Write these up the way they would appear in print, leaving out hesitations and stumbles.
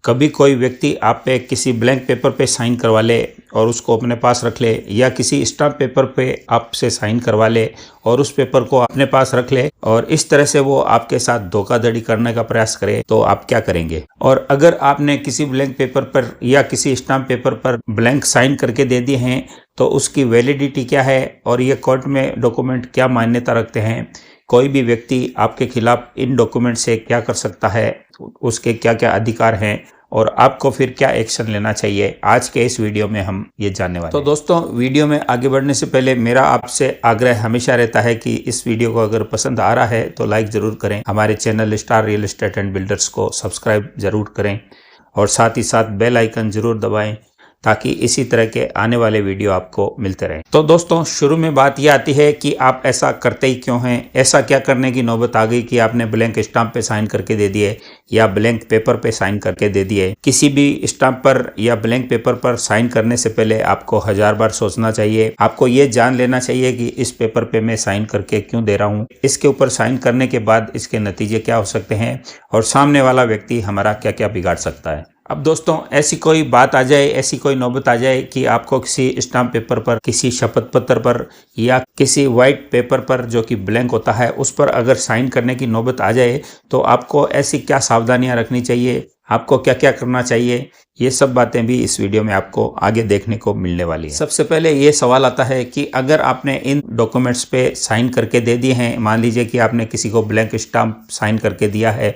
कभी कोई व्यक्ति आप पे किसी ब्लैंक पेपर पे साइन करवा ले और उसको अपने पास रख ले, या किसी स्टाम्प पेपर पे आपसे साइन करवा ले और उस पेपर को अपने पास रख ले और इस तरह से वो आपके साथ धोखाधड़ी करने का प्रयास करे, तो आप क्या करेंगे? और अगर आपने किसी ब्लैंक पेपर पर या किसी स्टाम्प पेपर पर ब्लैंक साइन करके दे दिए हैं तो उसकी वैलिडिटी क्या है और ये कोर्ट में डॉक्यूमेंट क्या मान्यता रखते हैं? कोई भी व्यक्ति आपके खिलाफ इन डॉक्यूमेंट से क्या कर सकता है, उसके क्या क्या अधिकार हैं और आपको फिर क्या एक्शन लेना चाहिए, आज के इस वीडियो में हम ये जानने वाले हैं। तो दोस्तों, वीडियो में आगे बढ़ने से पहले मेरा आपसे आग्रह हमेशा रहता है कि इस वीडियो को अगर पसंद आ रहा है तो लाइक जरूर करें, हमारे channel star real estate and builders को सब्सक्राइब जरूर करें और साथ ही साथ बेल आइकन जरूर दबाएं ताकि इसी तरह के आने वाले वीडियो आपको मिलते रहें। तो दोस्तों, शुरू में बात यह आती है कि आप ऐसा करते ही क्यों हैं? ऐसा क्या करने की नौबत आ गई कि आपने ब्लैंक स्टाम्प पे साइन करके दे दिए या ब्लैंक पेपर पे साइन करके दे दिए? किसी भी स्टाम्प पर या ब्लैंक पेपर पर साइन करने से पहले आपको 1000 बार सोचना चाहिए। आपको ये जान लेना चाहिए कि इस पेपर पे मैं साइन करके क्यों दे रहा हूँ, इसके ऊपर साइन करने के बाद इसके नतीजे क्या हो सकते हैं और सामने वाला व्यक्ति हमारा क्या क्या बिगाड़ सकता है। अब दोस्तों, ऐसी कोई बात आ जाए, ऐसी कोई नौबत आ जाए कि आपको किसी स्टाम्प पेपर पर, किसी शपथ पत्र पर या किसी वाइट पेपर पर जो कि ब्लैंक होता है उस पर अगर साइन करने की नौबत आ जाए तो आपको ऐसी क्या सावधानियां रखनी चाहिए, आपको क्या क्या करना चाहिए, ये सब बातें भी इस वीडियो में आपको आगे देखने को मिलने वाली है। सबसे पहले ये सवाल आता है कि अगर आपने इन डॉक्यूमेंट्स पे साइन करके दे दिए हैं, मान लीजिए कि आपने किसी को ब्लैंक स्टाम्प साइन करके दिया है,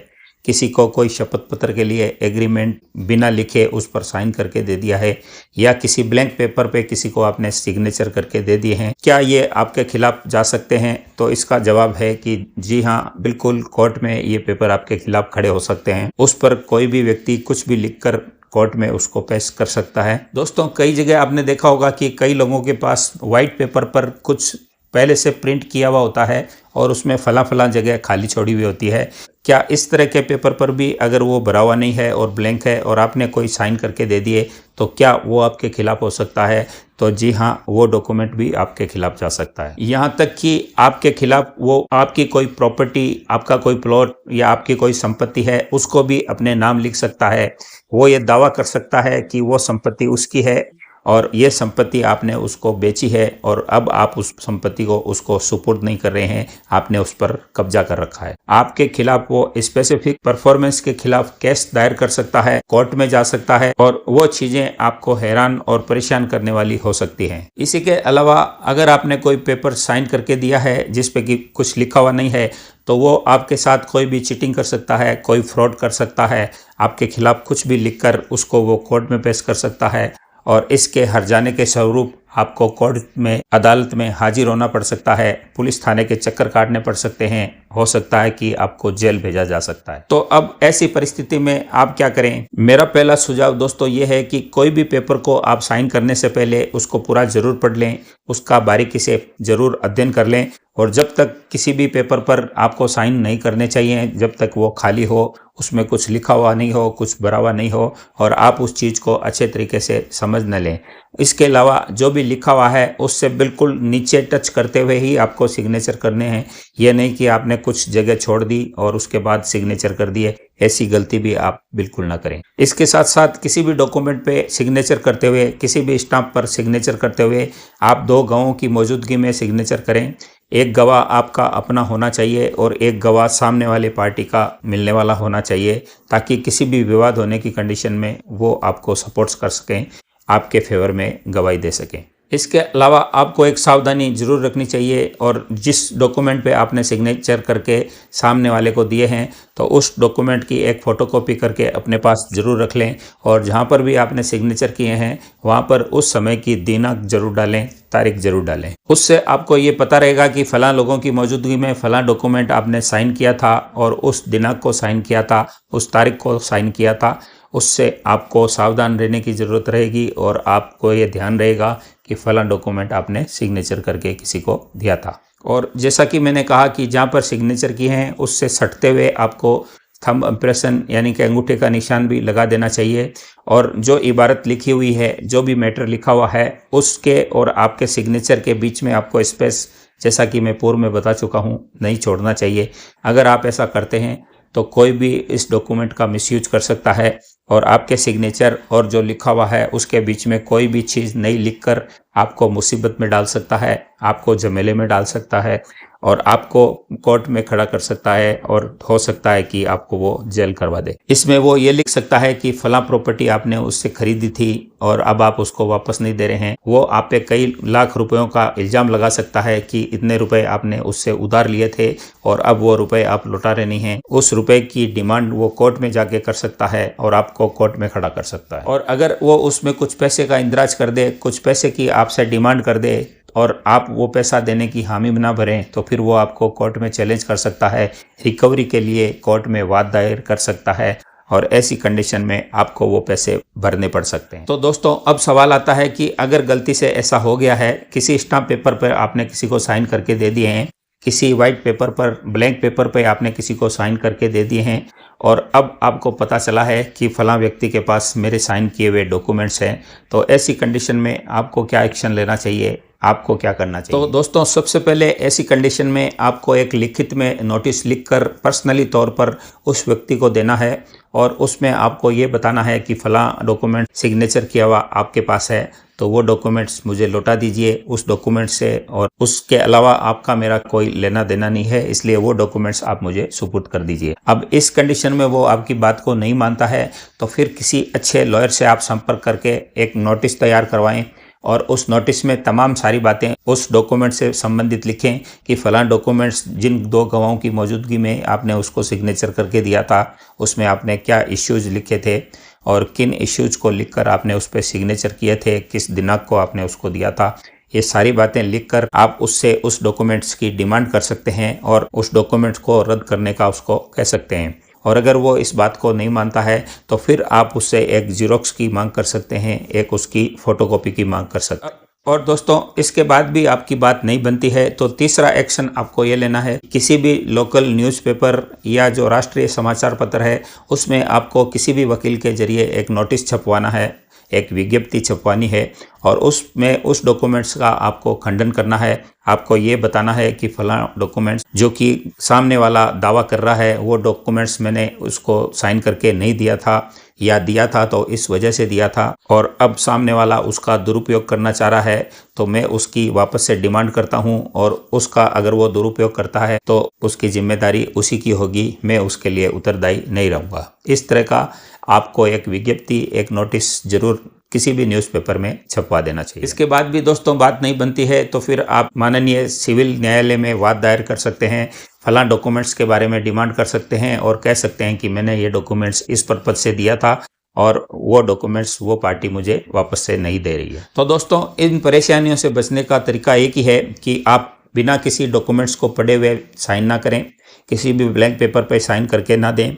किसी को कोई शपथ पत्र के लिए एग्रीमेंट बिना लिखे उस पर साइन करके दे दिया है, या किसी ब्लैंक पेपर पे किसी को आपने सिग्नेचर करके दे दिए हैं, क्या ये आपके खिलाफ जा सकते हैं? तो इसका जवाब है कि जी हाँ, बिल्कुल कोर्ट में ये पेपर आपके खिलाफ खड़े हो सकते हैं। उस पर कोई भी व्यक्ति कुछ भी लिखकर कोर्ट में उसको पेश कर सकता है। दोस्तों, कई जगह आपने देखा होगा कि कई लोगों के पास व्हाइट पेपर पर कुछ पहले से प्रिंट किया हुआ होता है और उसमें फला जगह खाली छोड़ी हुई होती है। क्या इस तरह के पेपर पर भी अगर वो भरा हुआ नहीं है और ब्लैंक है और आपने कोई साइन करके दे दिए तो क्या वो आपके खिलाफ हो सकता है? तो जी हाँ, वो डॉक्यूमेंट भी आपके खिलाफ जा सकता है। यहाँ तक कि आपके खिलाफ वो आपकी कोई प्रॉपर्टी, आपका कोई प्लॉट या आपकी कोई संपत्ति है उसको भी अपने नाम लिख सकता है। वो ये दावा कर सकता है कि वो संपत्ति उसकी है और ये संपत्ति आपने उसको बेची है और अब आप उस संपत्ति को उसको सुपुर्द नहीं कर रहे हैं, आपने उस पर कब्जा कर रखा है। आपके खिलाफ वो स्पेसिफिक परफॉर्मेंस के खिलाफ केस दायर कर सकता है, कोर्ट में जा सकता है और वो चीजें आपको हैरान और परेशान करने वाली हो सकती हैं। इसी के अलावा अगर आपने कोई पेपर साइन करके दिया है जिसपे कि कुछ लिखा हुआ नहीं है तो वो आपके साथ कोई भी चीटिंग कर सकता है, कोई फ्रॉड कर सकता है, आपके खिलाफ कुछ भी लिखकर उसको वो कोर्ट में पेश कर सकता है और इसके हर जाने के स्वरूप आपको कोर्ट में, अदालत में हाजिर होना पड़ सकता है, पुलिस थाने के चक्कर काटने पड़ सकते हैं, हो सकता है कि आपको जेल भेजा जा सकता है। तो अब ऐसी परिस्थिति में आप क्या करें? मेरा पहला सुझाव दोस्तों ये है कि कोई भी पेपर को आप साइन करने से पहले उसको पूरा जरूर पढ़ लें, उसका बारीकी से जरूर अध्ययन कर लें और जब तक किसी भी पेपर पर आपको साइन नहीं करने चाहिए, जब तक वो खाली हो, उसमें कुछ लिखा हुआ नहीं हो, कुछ भरा हुआ नहीं हो और आप उस चीज़ को अच्छे तरीके से समझ न लें। इसके अलावा जो भी लिखा हुआ है उससे बिल्कुल नीचे टच करते हुए ही आपको सिग्नेचर करने हैं। ये नहीं कि आपने कुछ जगह छोड़ दी और उसके बाद सिग्नेचर कर दिए, ऐसी गलती भी आप बिल्कुल ना करें। इसके साथ साथ किसी भी डॉक्यूमेंट पे सिग्नेचर करते हुए, किसी भी स्टाम्प पर सिग्नेचर करते हुए आप 2 गवाहों की मौजूदगी में सिग्नेचर करें। एक गवाह आपका अपना होना चाहिए और एक गवाह सामने वाली पार्टी का मिलने वाला होना चाहिए ताकि किसी भी विवाद होने की कंडीशन में वो आपको सपोर्ट कर सकें, आपके फेवर में गवाही दे सकें। इसके अलावा आपको एक सावधानी जरूर रखनी चाहिए और जिस डॉक्यूमेंट पे आपने सिग्नेचर करके सामने वाले को दिए हैं तो उस डॉक्यूमेंट की एक फ़ोटोकॉपी करके अपने पास ज़रूर रख लें और जहाँ पर भी आपने सिग्नेचर किए हैं वहाँ पर उस समय की दिनांक जरूर डालें, तारीख जरूर डालें। उससे आपको ये पता रहेगा कि फ़लाँ लोगों की मौजूदगी में फ़लाँ डॉक्यूमेंट आपने साइन किया था और उस दिनांक को साइन किया था, उस तारीख को साइन किया था। उससे आपको सावधान रहने की ज़रूरत रहेगी और आपको ये ध्यान रहेगा कि फ़लाँ डॉक्यूमेंट आपने सिग्नेचर करके किसी को दिया था। और जैसा कि मैंने कहा कि जहाँ पर सिग्नेचर किए हैं उससे सटते हुए आपको थंब इम्प्रेशन यानी कि अंगूठे का निशान भी लगा देना चाहिए और जो इबारत लिखी हुई है, जो भी मैटर लिखा हुआ है, उसके और आपके सिग्नेचर के बीच में आपको स्पेस, जैसा कि मैं पूर्व में बता चुका हूँ, नहीं छोड़ना चाहिए। अगर आप ऐसा करते हैं तो कोई भी इस डॉक्यूमेंट का मिसयूज कर सकता है और आपके सिग्नेचर और जो लिखा हुआ है उसके बीच में कोई भी चीज़ नहीं लिखकर आपको मुसीबत में डाल सकता है, आपको झमेले में डाल सकता है और आपको कोर्ट में खड़ा कर सकता है और हो सकता है कि आपको वो जेल करवा दे। इसमें वो ये लिख सकता है कि फला प्रॉपर्टी आपने उससे खरीदी थी और अब आप उसको वापस नहीं दे रहे हैं। वो आप पे कई लाख रुपयों का इल्ज़ाम लगा सकता है कि इतने रुपए आपने उससे उधार लिए थे और अब वो रुपए आप लौटा रहे नहीं हैं। उस रुपए की डिमांड वो कोर्ट में जाके कर सकता है और आपको कोर्ट में खड़ा कर सकता है। और अगर वो उसमें कुछ पैसे का इंदराज कर दे, कुछ पैसे की आपसे डिमांड कर दे और आप वो पैसा देने की हामी ना भरें, तो फिर वो आपको कोर्ट में चैलेंज कर सकता है, रिकवरी के लिए कोर्ट में वाद दायर कर सकता है और ऐसी कंडीशन में आपको वो पैसे भरने पड़ सकते हैं। तो दोस्तों, अब सवाल आता है कि अगर गलती से ऐसा हो गया है, किसी स्टाम्प पेपर पर आपने किसी को साइन करके दे दिए हैं, किसी वाइट पेपर पर, ब्लैंक पेपर पर आपने किसी को साइन करके दे दिए हैं और अब आपको पता चला है कि फलां व्यक्ति के पास मेरे साइन किए हुए डॉक्यूमेंट्स हैं, तो ऐसी कंडीशन में आपको क्या एक्शन लेना चाहिए, आपको क्या करना चाहिए? तो दोस्तों, सबसे पहले ऐसी कंडीशन में आपको एक लिखित में नोटिस लिखकर पर्सनली तौर पर उस व्यक्ति को देना है और उसमें आपको ये बताना है कि फलां डॉक्यूमेंट सिग्नेचर किया हुआ आपके पास है, तो वो डॉक्यूमेंट्स मुझे लौटा दीजिए उस डॉक्यूमेंट से, और उसके अलावा आपका मेरा कोई लेना देना नहीं है, इसलिए वो डॉक्यूमेंट्स आप मुझे सुपुर्द कर दीजिए। अब इस कंडीशन में वो आपकी बात को नहीं मानता है तो फिर किसी अच्छे लॉयर से आप संपर्क करके एक नोटिस तैयार करवाएं और उस नोटिस में तमाम सारी बातें उस डॉक्यूमेंट से संबंधित लिखें कि फलां डॉक्यूमेंट्स जिन दो गवाहों की मौजूदगी में आपने उसको सिग्नेचर करके दिया था, उसमें आपने क्या इश्यूज लिखे थे और किन इश्यूज को लिखकर आपने उस पर सिग्नेचर किए थे, किस दिनांक को आपने उसको दिया था। ये सारी बातें लिखकर आप उससे उस डॉक्यूमेंट्स की डिमांड कर सकते हैं और उस डॉक्यूमेंट्स को रद्द करने का उसको कह सकते हैं। और अगर वो इस बात को नहीं मानता है तो फिर आप उससे एक जीरोक्स की मांग कर सकते हैं, एक उसकी फोटोकॉपी की मांग कर सकते हैं। और दोस्तों, इसके बाद भी आपकी बात नहीं बनती है तो तीसरा एक्शन आपको ये लेना है, किसी भी लोकल न्यूज़पेपर या जो राष्ट्रीय समाचार पत्र है उसमें आपको किसी भी वकील के जरिए एक नोटिस छपवाना है, एक विज्ञप्ति छपवानी है और उसमें उस डॉक्यूमेंट्स का आपको खंडन करना है। आपको ये बताना है कि फलां डॉक्यूमेंट्स जो कि सामने वाला दावा कर रहा है वो डॉक्यूमेंट्स मैंने उसको साइन करके नहीं दिया था या दिया था तो इस वजह से दिया था और अब सामने वाला उसका दुरुपयोग करना चाह रहा है तो मैं उसकी वापस से डिमांड करता हूं और उसका अगर वो दुरुपयोग करता है तो उसकी जिम्मेदारी उसी की होगी, मैं उसके लिए उत्तरदायी नहीं रहूँगा। इस तरह का आपको एक विज्ञप्ति, एक नोटिस जरूर किसी भी न्यूज़पेपर में छपवा देना चाहिए। इसके बाद भी दोस्तों बात नहीं बनती है तो फिर आप माननीय सिविल न्यायालय में वाद दायर कर सकते हैं, फलां डॉक्यूमेंट्स के बारे में डिमांड कर सकते हैं और कह सकते हैं कि मैंने ये डॉक्यूमेंट्स इस पर्पज से दिया था और वो डॉक्यूमेंट्स वो पार्टी मुझे वापस से नहीं दे रही है। तो दोस्तों, इन परेशानियों से बचने का तरीका एक ही है कि आप बिना किसी डॉक्यूमेंट्स को पढ़े हुए साइन ना करें, किसी भी ब्लैंक पेपर पर साइन करके ना दें।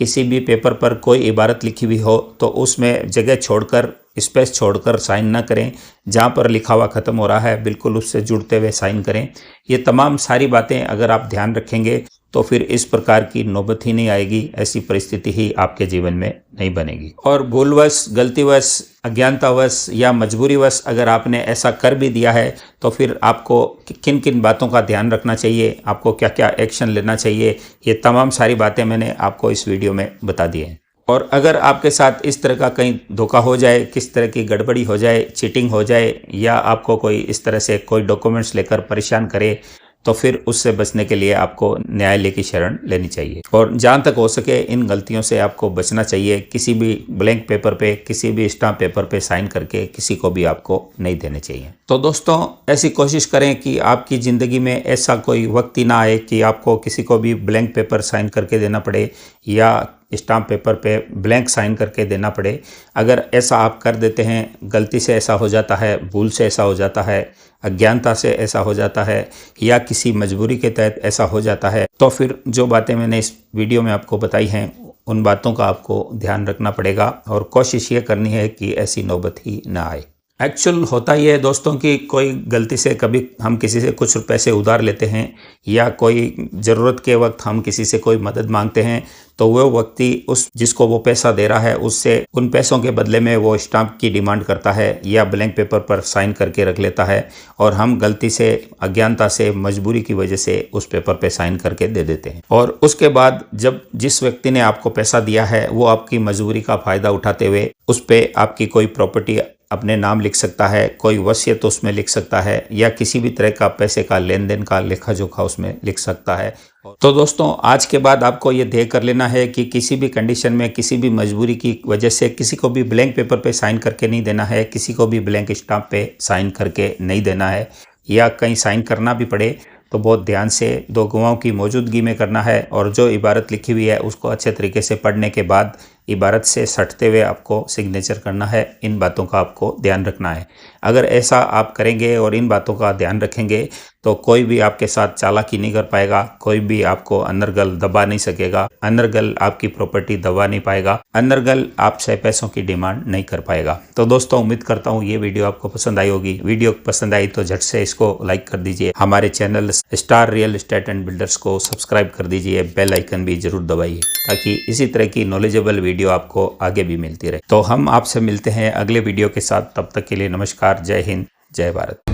किसी भी पेपर पर कोई इबारत लिखी हुई हो तो उसमें जगह छोड़कर, स्पेस छोड़कर साइन ना करें। जहाँ पर लिखा हुआ ख़त्म हो रहा है बिल्कुल उससे जुड़ते हुए साइन करें। ये तमाम सारी बातें अगर आप ध्यान रखेंगे तो फिर इस प्रकार की नौबत ही नहीं आएगी, ऐसी परिस्थिति ही आपके जीवन में नहीं बनेगी। और भूलवश, गलतीवश, अज्ञानतावश या मजबूरीवश अगर आपने ऐसा कर भी दिया है तो फिर आपको किन किन बातों का ध्यान रखना चाहिए, आपको क्या क्या एक्शन लेना चाहिए, ये तमाम सारी बातें मैंने आपको इस वीडियो में बता दी हैं। और अगर आपके साथ इस तरह का कहीं धोखा हो जाए, किस तरह की गड़बड़ी हो जाए, चीटिंग हो जाए या आपको कोई इस तरह से कोई डॉक्यूमेंट्स लेकर परेशान करे तो फिर उससे बचने के लिए आपको न्यायालय की शरण लेनी चाहिए और जहाँ तक हो सके इन गलतियों से आपको बचना चाहिए। किसी भी ब्लैंक पेपर पे, किसी भी स्टाम्प पेपर पे साइन करके किसी को भी आपको नहीं देने चाहिए। तो दोस्तों, ऐसी कोशिश करें कि आपकी ज़िंदगी में ऐसा कोई वक्त ही ना आए कि आपको किसी को भी ब्लैंक पेपर साइन करके देना पड़े या स्टाम्प पेपर पे ब्लैंक साइन करके देना पड़े। अगर ऐसा आप कर देते हैं, गलती से ऐसा हो जाता है, भूल से ऐसा हो जाता है, अज्ञानता से ऐसा हो जाता है या किसी मजबूरी के तहत ऐसा हो जाता है, तो फिर जो बातें मैंने इस वीडियो में आपको बताई हैं उन बातों का आपको ध्यान रखना पड़ेगा और कोशिश ये करनी है कि ऐसी नौबत ही ना आए। एक्चुअल होता ये है दोस्तों कि कोई गलती से कभी हम किसी से कुछ पैसे उधार लेते हैं या कोई ज़रूरत के वक्त हम किसी से कोई मदद मांगते हैं, तो वो व्यक्ति उस जिसको वो पैसा दे रहा है उससे उन पैसों के बदले में वो स्टाम्प की डिमांड करता है या ब्लैंक पेपर पर साइन करके रख लेता है, और हम गलती से, अज्ञानता से, मजबूरी की वजह से उस पेपर पे साइन करके दे देते हैं। और उसके बाद जब जिस व्यक्ति ने आपको पैसा दिया है वो आपकी मजबूरी का फ़ायदा उठाते हुए उस पर आपकी कोई प्रॉपर्टी अपने नाम लिख सकता है, कोई वसीयत उसमें लिख सकता है, या किसी भी तरह का पैसे का लेन देन का लेखा जोखा उसमें लिख सकता है। तो दोस्तों आज के बाद आपको ये तय कर लेना है कि किसी भी कंडीशन में, किसी भी मजबूरी की वजह से किसी को भी ब्लैंक पेपर पे साइन करके नहीं देना है, किसी को भी ब्लैंक स्टाम्प पे साइन करके नहीं देना है, या कहीं साइन करना भी पड़े तो बहुत ध्यान से दो गवाहों की मौजूदगी में करना है, और जो इबारत लिखी हुई है उसको अच्छे तरीके से पढ़ने के बाद इबारत से सटते हुए आपको सिग्नेचर करना है। इन बातों का आपको ध्यान रखना है। अगर ऐसा आप करेंगे और इन बातों का ध्यान रखेंगे तो कोई भी आपके साथ चालाकी नहीं कर पाएगा, कोई भी आपको अनर्गल दबा नहीं सकेगा, अनर्गल आपकी प्रॉपर्टी दबा नहीं पाएगा, अनर्गल आपसे पैसों की डिमांड नहीं कर पाएगा। तो दोस्तों उम्मीद करता हूँ ये वीडियो आपको पसंद आई होगी। वीडियो पसंद आई तो झट से इसको लाइक कर दीजिए, हमारे channel star real estate and builders को सब्सक्राइब कर दीजिए, बेल आइकन भी जरूर दबाइए ताकि इसी तरह की नॉलेजेबल वीडियो आपको आगे भी मिलती रहे। तो हम आपसे मिलते हैं अगले वीडियो के साथ, तब तक के लिए नमस्कार, जय हिंद, जय भारत।